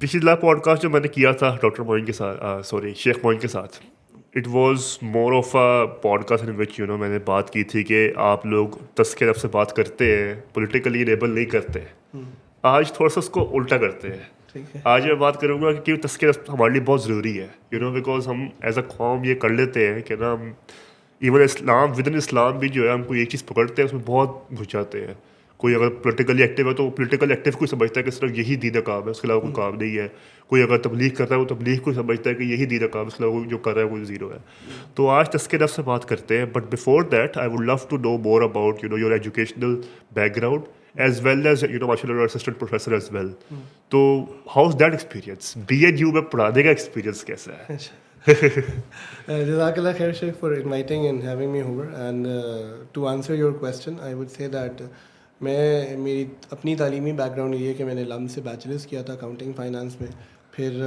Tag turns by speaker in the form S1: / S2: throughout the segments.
S1: پچھلا pod cost جو میں نے کیا تھا ڈاکٹر معین کے ساتھ، سوری شیخ معین کے ساتھ، it was more of a podcast in which میں نے بات کی تھی کہ آپ لوگ تذکرے نفس سے بات کرتے ہیں، پولیٹیکلی لیبل نہیں کرتے. آج تھوڑا سا اس کو الٹا کرتے ہیں. آج میں بات کروں گا کہ تذکرہ نفس ہمارے لیے بہت ضروری ہے، بیکاز ہم ایز اے قوم یہ کر لیتے ہیں کہ نا ہم ایون اسلام ود ان اسلام بھی جو ہے ہم کو ایک چیز پکڑتے ہیں اس میں بہت گھس جاتے ہیں. کوئی اگر پولیٹیکلی ایکٹیو ہے تو پولیٹیکل ایکٹیو کو سمجھتا ہے کہ صرف یہی دین کام ہے، اس کے علاوہ کوئی کام نہیں ہے. کوئی اگر تبلیغ کرتا ہے وہ تبلیغ کو سمجھتا ہے کہ یہی دین کام ہے، اس کے علاوہ جو کر رہا ہے وہ زیرو ہے. تو آج تذکرہ نفس سے بات کرتے ہیں، but before that I would love to know more about your educational background as well as ماشاء اللہ اسسٹنٹ پروفیسر ایز ویل. تو ہاؤز دیٹ ایکسپیرینس BNU میں پڑھانے کا ایکسپیرینس کیسا ہے؟
S2: جزاک اللہ خیر شیخ for inviting and having me over. And to answer your question I would say that میری اپنی تعلیمی بیک گراؤنڈ یہ ہے کہ میں نے لم سے بیچلرس کیا تھا اکاؤنٹنگ فائنانس میں، پھر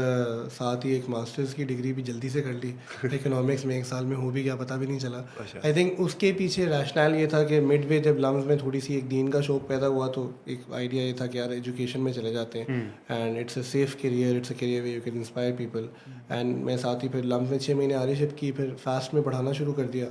S2: ساتھ ہی ایک ماسٹرز کی ڈگری بھی جلدی سے کر لی اکنامکس میں، 1 سال میں ہو بھی گیا، پتہ بھی نہیں چلا. آئی تھنک اس کے پیچھے ریشنل یہ تھا کہ مڈ وے جب لمز میں تھوڑی سی ایک دین کا شوق پیدا ہوا تو ایک آئیڈیا یہ تھا کہ یار ایجوکیشن میں چلے جاتے ہیں، and it's a safe career, it's a career way you can inspire people. And میں ساتھ ہی پھر لمز میں 6 مہینے آرشپ کی، پھر فاسٹ میں پڑھانا شروع کر دیا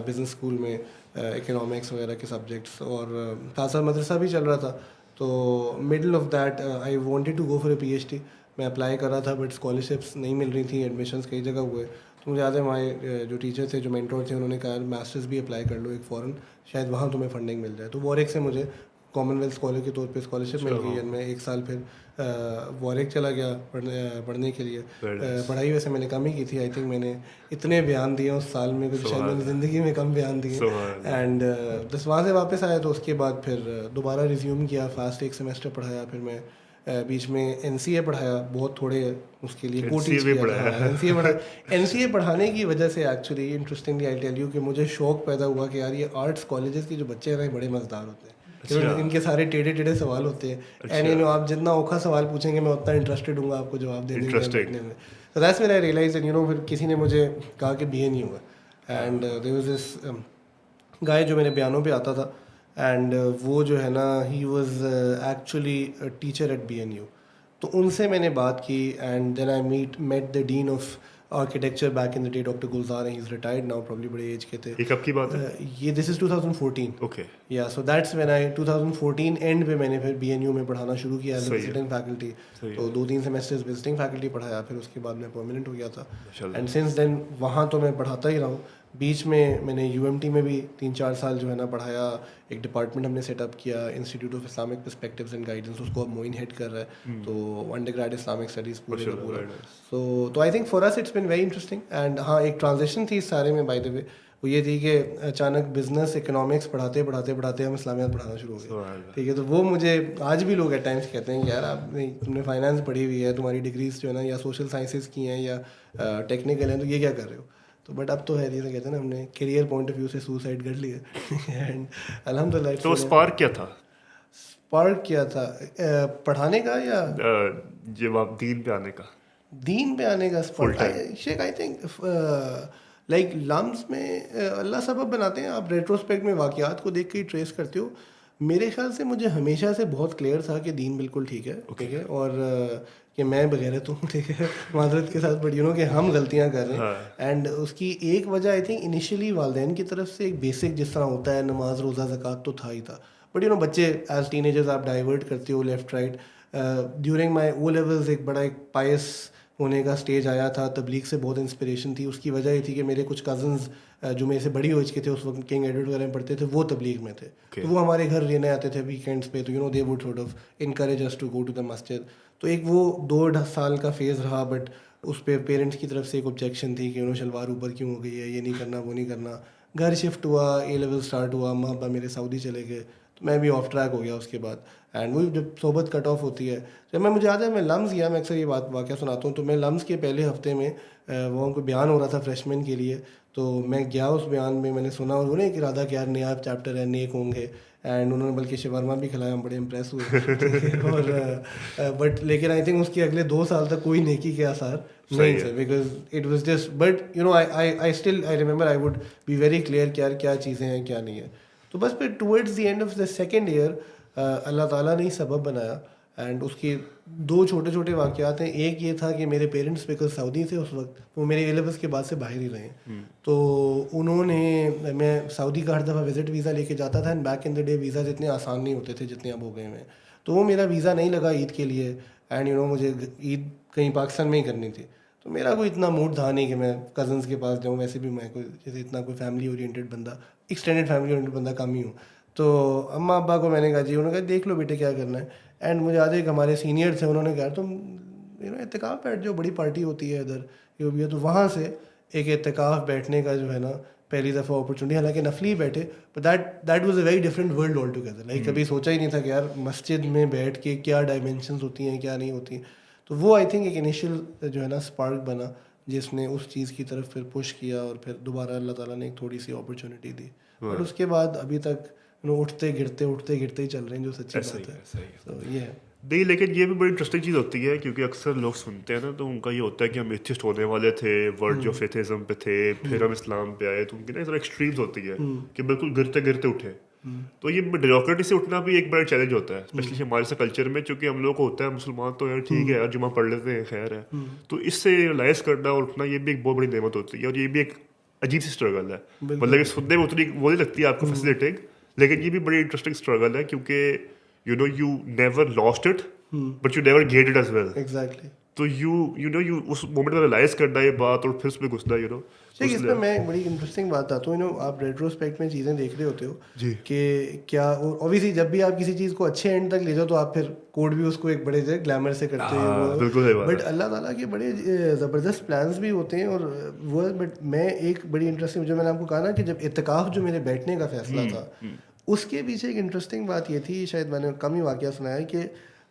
S2: بزنس اسکول میں اکنامکس وغیرہ کے سبجیکٹس، اور ساتھ ساتھ مدرسہ بھی چل رہا تھا. تو middle of that I wanted to go for a PhD. میں اپلائی کر رہا تھا بٹ اسکالرشپس نہیں مل رہی تھیں، ایڈمیشنس کئی جگہ ہوئے. تو مجھے یاد ہے ہمارے جو ٹیچر تھے، جو مینٹور تھے، انہوں نے کہا ماسٹرز بھی اپلائی کر لو ایک فورن، شاید وہاں تمہیں فنڈنگ مل جائے. تو وارک سے مجھے کامن ویلتھ اسکالر کے طور پہ اسکالرشپ مل گئی، اور میں 1 سال پھر وارک چلا گیا پڑھنے کے لیے. پڑھائی ویسے میں نے کم ہی کی تھی، آئی تھنک میں نے اتنے بیان دیے اس سال میں کچھ شاید میں نے زندگی میں کم بیان دیے. اینڈ بس وہاں سے واپس آیا تو اس کے بعد پھر دوبارہ ریزیوم کیا، فاسٹ 1 سیمسٹر پڑھایا، پھر میں بیچ میں NCA پڑھایا بہت تھوڑے اس کے لیے NCA پڑھانے کی وجہ سے actually interestingly I tell you کہ مجھے شوق پیدا ہوا کہ یار یہ آرٹس کالجز کے جو بچے ہیں بڑے مزدار ہوتے ہیں، ان کے سارے ٹیڑھے سوال ہوتے ہیں، اینڈ آپ جتنا اوکھا سوال پوچھیں گے میں اتنا انٹرسٹیڈ ہوں گا آپ کو جواب دینے میں. تو دیٹس وین آئی ریئلائز پھر کسی نے مجھے کہا کہ BNU ہے، اینڈ دیر واز دس گائے جو میرے بیانوں پہ آتا تھا، اینڈ وہ جو ہے نا he was actually teacher at BNU. تو ان سے میں نے بات کی، and then I met the dean of architecture back in the day, doctor Gulzar ہیں، he is retired now, probably بڑے ایج کے تھے.
S1: یہ کب کی بات ہے؟
S2: یہ دس از 2014.
S1: اوکے
S2: یا so that's when I 2014 and پہ میں نے پھر BNU میں پڑھانا شروع کیا ایز اے وزٹنگ فیکلٹی. تو 2-3 سیمسٹرز وزٹنگ فیکلٹی پڑھایا، پھر اس کے بعد میں پرماننٹ ہو گیا تھا. اینڈ سنس دین وہاں تو میں پڑھاتا ہی رہا ہوں. بیچ میں نے UMT میں بھی 3-4 سال جو ہے نا پڑھایا. ایک ڈپارٹمنٹ ہم نے سیٹ اپ کیا، institute of Islamic perspectives and guidance, اس کو اب موئن ہیڈ کر رہا ہے. تو انڈر گریڈ اسلامک اسٹڈیز پورے کا پورا. تو I think for us it's been very interesting. And ہاں ایک ٹرانزیکشن تھی اس سارے میں بائی دا وے، وہ یہ تھی کہ اچانک بزنس اکنامکس پڑھاتے ہم اسلامیات پڑھانا شروع ہو گئے. ٹھیک ہے، تو وہ مجھے آج بھی لوگ ایٹ ٹائمس کہتے ہیں کہ یار آپ نے تم نے فائنانس پڑھی ہوئی ہے، تمہاری ڈگریز جو ہے نا یا سوشل سائنسز کی ہیں یا ٹیکنیکل ہیں، تو یہ کیا کر رہے ہو. تو بٹ اب تو ہے جیسے کہتے ہیں نا ہم نے کیریئر پوائنٹ آف ویو سے سوسائڈ کر لیا. اینڈ الحمد للہ.
S1: تو اسپارک کیا تھا؟
S2: اسپارک کیا تھا پڑھانے کا یا
S1: جب آپ دین پہ آنے کا؟
S2: دین پہ آنے کا spark Sheikh I think like LUMS میں اللہ سبب بناتے ہیں. آپ ریٹروسپیکٹ میں واقعات کو دیکھ کے ہی ٹریس کرتے ہو. میرے خیال سے مجھے ہمیشہ سے بہت کلیئر تھا کہ دین بالکل ٹھیک ہے، ٹھیک ہے، اور کہ میں بغیرت ہوں، ٹھیک ہے، معذرت کے ساتھ، بٹ کہ ہم غلطیاں کر رہے ہیں. اینڈ اس کی ایک وجہ آئی تھنک انیشیلی والدین کی طرف سے ایک بیسک جس طرح ہوتا ہے نماز روزہ زکوٰۃ تو تھا ہی تھا، بٹ بچے ایز ٹین ایجرز آپ ڈائیورٹ کرتے ہو left right. During my O levels ایک بڑا ایک پائس ہونے کا اسٹیج آیا تھا. تبلیغ سے بہت انسپریشن تھی. اس کی وجہ یہ تھی کہ میرے کچھ کزنز جو میرے سے بڑی ایج کے تھے اس وقت، کنگ ایڈورڈ وغیرہ میں پڑھتے تھے، وہ تبلیغ میں تھے. تو وہ ہمارے گھر رہنے آتے تھے ویکینڈس پہ. تو they would sort of encourage us to go to the مسجد. تو ایک وہ 2 سال کا فیز رہا، بٹ اس پہ پیرنٹس کی طرف سے ایک آبجیکشن تھی کہ شلوار اوپر کیوں ہو گئی ہے، یہ نہیں کرنا وہ نہیں کرنا. گھر شفٹ ہوا، A لیول اسٹارٹ ہوا، ماں ابا میرے سعودی چلے گئے، تو میں بھی آف ٹریک ہو گیا اس کے بعد. اینڈ وہی جب صحبت کٹ آف ہوتی ہے، جب مجھے یاد ہے میں لمز گیا، میں اکثر یہ واقعہ سناتا ہوں. تو میں لمز کے پہلے ہفتے میں وہاں کو بیان ہو رہا تھا فریشمین کے لیے. تو میں گیا اس بیان میں نے سنا انہوں نے ایک ارادہ کہ یار نیا چیپٹر ہے، نیک ہوں گے. اینڈ انہوں نے بلکہ شورما بھی کھلایا، ہم بڑے امپریس ہوئے. اور بٹ لیکن آئی تھنک اس کے اگلے 2 سال تک کوئی نیکی کے آثار نہیں تھے، because it was just but I still I remember I would be very clear کہ یار کیا چیزیں ہیں کیا نہیں ہے. تو بس پھر towards the end of the second year اللہ تعالیٰ نے ہی سبب بنایا. اینڈ اس کے 2 چھوٹے چھوٹے واقعات ہیں. ایک یہ تھا کہ میرے پیرنٹس بیکاز سعودی سے اس وقت وہ میرے A-levels کے بعد سے باہر ہی رہے ہیں, تو انہوں نے, میں سعودی کا ہر دفعہ وزٹ ویزا لے کے جاتا تھا, and back in the day visas اتنے آسان نہیں ہوتے تھے جتنے اب ہو گئے ہیں. تو وہ میرا ویزا نہیں لگا عید کے لیے, اینڈ مجھے عید کہیں پاکستان میں ہی کرنی تھی. تو میرا کوئی اتنا موڈ تھا نہیں کہ میں کزنس کے پاس جاؤں, ویسے بھی میں کوئی جیسے اتنا کوئی فیملی اورینٹیڈ بندہ, ایکسٹینڈیڈ فیملی اورینٹیڈ بندہ کم ہی ہوں. تو اماں ابا کو میں نے کہا جی, انہوں نے کہا دیکھ لو بیٹے کیا کرنا ہے. اینڈ مجھے یاد ہے کہ ہمارے سینئر تھے, انہوں نے کہا تم اعتکاف بیٹھ جو بڑی پارٹی ہوتی ہے ادھر یہ بھی ہے. تو وہاں سے ایک اعتکاف بیٹھنے کا جو ہے نا پہلی دفعہ اپرچونیٹی, حالانکہ نفلی بیٹھے, but that was a very different world all together. Like کبھی سوچا ہی نہیں تھا کہ یار مسجد میں بیٹھ کے کیا ڈائمینشنز ہوتی ہیں کیا نہیں ہوتی. تو وہ آئی تھنک ایک انیشیل جو ہے نا اسپارک بنا جس نے اس چیز کی طرف پھر پش کیا, اور پھر دوبارہ اللہ تعالیٰ نے ایک تھوڑی سی اپرچونیٹی دی. بٹ اس کے بعد ابھی تک اٹھتے گرتے ہی چل رہے ہیں, جو سچی بات ہے. تو یہ ہے
S1: نہیں, لیکن یہ بھی بڑی انٹرسٹنگ چیز ہوتی ہے کیونکہ اکثر لوگ سنتے ہیں نا تو ان کا یہ ہوتا ہے کہ ہم ایتھسٹ ہونے والے تھے, ورڈ آف ایتھزم پہ تھے, پھر ہم اسلام پہ آئے, تو ان کی نا ذرا ایکسٹریمز ہوتی ہے کہ بالکل گرتے اٹھے. تو یہ ڈیموکریٹی سے اٹھنا بھی ایک بڑا چیلنج ہوتا ہے, اسپیشلی ہمارے سے کلچر میں, چونکہ ہم لوگ کو ہوتا ہے مسلمان تو یار ٹھیک ہے یار جمعہ پڑھ لیتے ہیں خیر ہے. تو اس سے ریلائز کرنا اور اٹھنا یہ بھی ایک بہت بڑی نعمت ہوتی ہے, اور یہ بھی ایک عجیب سی اسٹرگل ہے. مطلب کہ سننے میں اتنی وہ نہیں لگتی ہے آپ کو فیسلیٹنگ, لیکن یہ بھی بڑی انٹرسٹنگ اسٹرگل ہے کیونکہ you never lost it but you never get it as well.
S2: Exactly.
S1: تو یو اس مومنٹ میں ریلائز کرنا یہ بات, اور پھر اس میں گھسنا
S2: اس میں میں بڑی انٹرسٹنگ بات آتا ہوں, آپ ریٹروسپیکٹ میں چیزیں دیکھ رہے ہوتے ہو کہ کیا اوبیسلی جب بھی آپ کسی چیز کو اچھے اینڈ تک لے جاؤ تو آپ پھر کوڈ بھی اس کو ایک بڑے گلیمر سے کرتے ہو, بٹ اللہ تعالیٰ کے بڑے زبردست پلانس بھی ہوتے ہیں. اور وہ بٹ میں ایک بڑی انٹرسٹنگ, جو میں نے آپ کو کہا نا کہ جب اعتکاف جو میرے بیٹھنے کا فیصلہ تھا, اس کے پیچھے ایک انٹرسٹنگ بات یہ تھی, شاید میں نے کم ہی واقعہ سنا ہے, کہ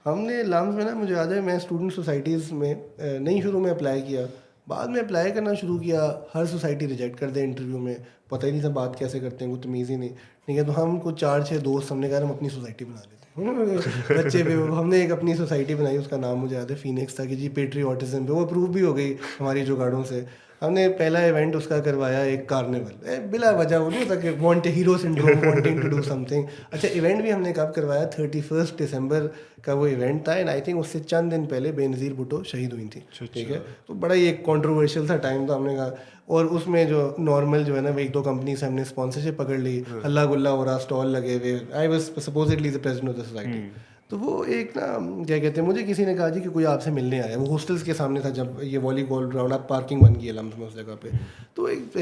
S2: ہم نے لامز میں نا, مجھے یاد ہے میں اسٹوڈنٹ سوسائٹیز میں نہیں شروع میں اپلائی کیا, بعد میں اپلائی کرنا شروع کیا, ہر سوسائٹی ریجیکٹ کر دے انٹرویو میں, پتہ ہی نہیں تھا بات کیسے کرتے ہیں, کوئی تمیز ہی نہیں. ٹھیک ہے, تو ہم کچھ 4-6 دوست ہم نے کہا ہم اپنی سوسائٹی بنا لیتے ہیں بچے پہ. ہم نے ایک اپنی سوسائٹی بنائی, اس کا نام مجھے یاد ہے فینکس تھا, کہ جی پیٹریوٹزم پہ, وہ اپروو بھی ہو گئی ہماری جگاڑوں سے. ہم نے پہلا ایونٹ اس کا کروایا ایک کارنیول, بلا وجہ وہ نہیں ہوتا کہ want hero syndrome wanting to do something. اچھا ایونٹ بھی ہم نے کب کروایا, 31 دسمبر کا وہ ایونٹ تھا, اینڈ آئی تھنک اس سے چند دن پہلے بے نظیر بھٹو شہید ہوئی تھیں. ٹھیک ہے, تو بڑا ہی ایک کنٹروورشل سا ٹائم تھا. ہم نے کہا, اور اس میں جو نارمل جو ہے نا 1-2 کمپنی سے ہم نے اسپانسرشپ پکڑ لی, ہلا گلا ہو رہا, اسٹال لگے ہوئے, I was supposedly the president of the society. تو وہ ایک نا کیا کہتے ہیں, مجھے کسی نے کہا جی کہ کوئی آپ سے ملنے آیا, وہ ہاسٹلس کے سامنے تھا جب یہ والی بال گراؤنڈ, آپ پارکنگ بن گئی ہے لمس میں اس جگہ پہ. تو ایک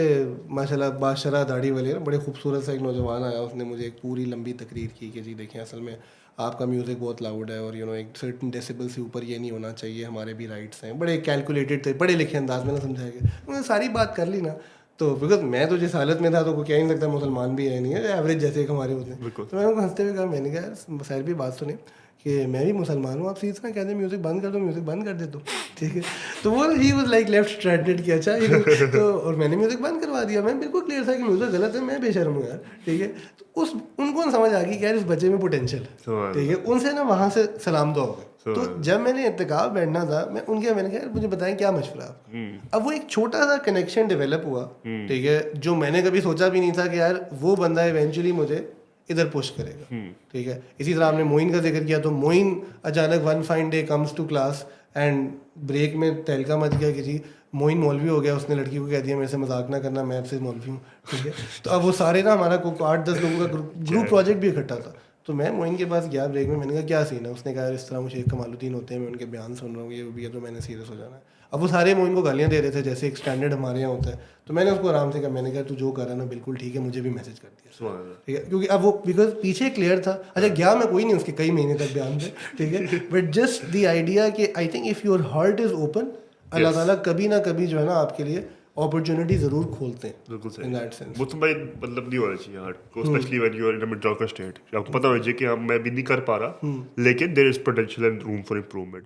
S2: ماشاء اللہ بادشاہ داڑھی والے نا بڑے خوبصورت سا ایک نوجوان آیا, اس نے مجھے ایک پوری لمبی تقریر کی کہ جی دیکھیں اصل میں آپ کا میوزک بہت لاؤڈ ہے, اور ایک سرٹن ڈیسیبل سے اوپر یہ نہیں ہونا چاہیے, ہمارے بھی رائٹس ہیں. بڑے کیلکولیٹڈ تھے, پڑھے لکھے انداز میں نہ سمجھایا گیا. انہوں نے ساری بات کر لی نا, تو بیکاز میں تو جس حالت میں تھا تو کوئی کہہ نہیں سکتا, مسلمان بھی ہے نہیں ہے, ایوریج جیسے ایک ہمارے ہوتے ہیں. تو میں ان کو ہنستے ہوئے کہا, میں نے کہا مسائل بھی بات سنیں کہ میں بھی مسلمان ہوں, آپ سیدھ نہ کہتے ہیں میوزک بند کر دو, میوزک بند کر دیتا ہوں. ٹھیک ہے, تو وہ ہی واز لائک لیفٹ اسٹرینڈڈ کیا اچھا, تو اور میں نے میوزک بند کروا دیا. میں بالکل کلیئر تھا کہ میوزک غلط ہے, میں بے شرم ہوں یار. ٹھیک ہے, تو ان کو سمجھ آ گئی کہ یار اس بچے میں پوٹینشیل ہے. ٹھیک ہے, ان سے نا وہاں سے سلام دعا ہو گئے. تو جب میں نے اعتکاف بیٹھنا تھا, میں نے کہا مجھے بتائیں کیا مشورہ آپ کا. اب وہ ایک چھوٹا سا کنیکشن ڈیولپ ہوا. ٹھیک ہے, جو میں نے کبھی سوچا بھی نہیں تھا کہ یار وہ بندہ ایونچولی مجھے ادھر پش کرے گا. ٹھیک ہے, اسی طرح آپ نے موئن کا ذکر کیا, تو موئن اچانک one fine day comes to class, and break میں تہلکا مچ گیا کہ جی موئن مولوی ہو گیا. اس نے لڑکی کو کہہ دیا میرے سے مذاق نہ کرنا, میں آپ سے مولوی ہوں. ٹھیک ہے, تو اب وہ سارے نا ہمارا 8-10 لوگوں کا گروپ پروجیکٹ بھی اکٹھا تھا. تو میں موئن کے پاس گیا بریک میں نے کہا کیا سین ہے. اس نے کہا اس طرح مجھے کمال الدین ہوتے ہیں, میں ان کے بیان سن رہا ہوں, یہ بھی ہے, تو میں نے سیریس ہو جانا ہے. اب وہ سارے موئن کو گالیاں دے رہے تھے جیسے ایک اسٹینڈرڈ ہمارے یہاں ہوتا ہے. تو میں نے اس کو آرام سے کہا, میں نے کہا تو جو کر رہا ہے نا بالکل ٹھیک ہے, مجھے بھی میسج کر دیا. ٹھیک ہے, کیونکہ اب وہ بیکاز پیچھے کلیئر تھا. اچھا گیا میں کوئی نہیں اس کے کئی مہینے تک بیان پہ. ٹھیک ہے, بٹ جسٹ دی آئیڈیا کہ I think if your heart is open, اللہ تعالیٰ کبھی نہ کبھی جو ہے نا آپ کے لیے اپرچونیٹی ضرور کھولتے ہیں. بالکل صحیح, ان دیٹ سینس
S1: مطلب نہیں ہونا چاہیے ہارٹ کو, especially when you are in a mediocre state. آپ کو پتہ ہو جائے کہ میں بھی نہیں کر پا رہا, لیکن there is potential and room for improvement.